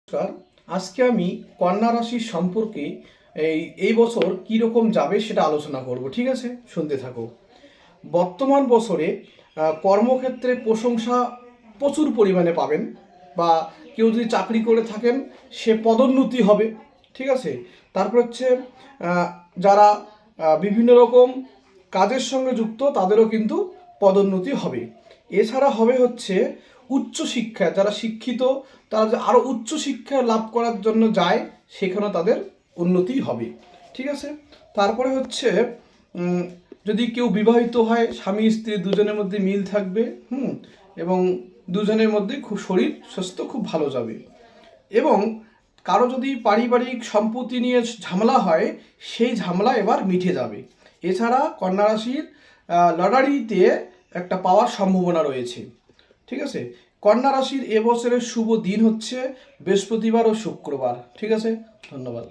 নমস্কার। আজকে আমি কন্যা রাশির সম্পর্কে এই বছর কীরকম যাবে সেটা আলোচনা করব। ঠিক আছে, শুনতে থাকো। বর্তমান বছরে কর্মক্ষেত্রে প্রশংসা প্রচুর পরিমাণে পাবেন, বা কেউ যদি চাকরি করে থাকেন সে পদোন্নতি হবে। ঠিক আছে, তারপর হচ্ছে যারা বিভিন্ন রকম কাজের সঙ্গে যুক্ত তাদেরও কিন্তু পদোন্নতি হবে। এছাড়া হবে হচ্ছে উচ্চশিক্ষা, যারা শিক্ষিত তারা যে আরও উচ্চশিক্ষা লাভ করার জন্য যায় সেখানে তাদের উন্নতি হবে। ঠিক আছে, তারপরে হচ্ছে যদি কেউ বিবাহিত হয়, স্বামী স্ত্রী দুজনের মধ্যে মিল থাকবে, এবং দুজনের মধ্যে খুব শরীর স্বাস্থ্য খুব ভালো যাবে। এবং কারো যদি পারিবারিক সম্পত্তি নিয়ে ঝামেলা হয় সেই ঝামেলা এবার মিটে যাবে। এছাড়া কন্যা রাশির লটারিতে একটা পাওয়ার সম্ভাবনা রয়েছে। ঠিক আছে, কন্যা রাশির এবছরের শুভ দিন হচ্ছে বৃহস্পতিবার ও শুক্রবার। ঠিক আছে, ধন্যবাদ।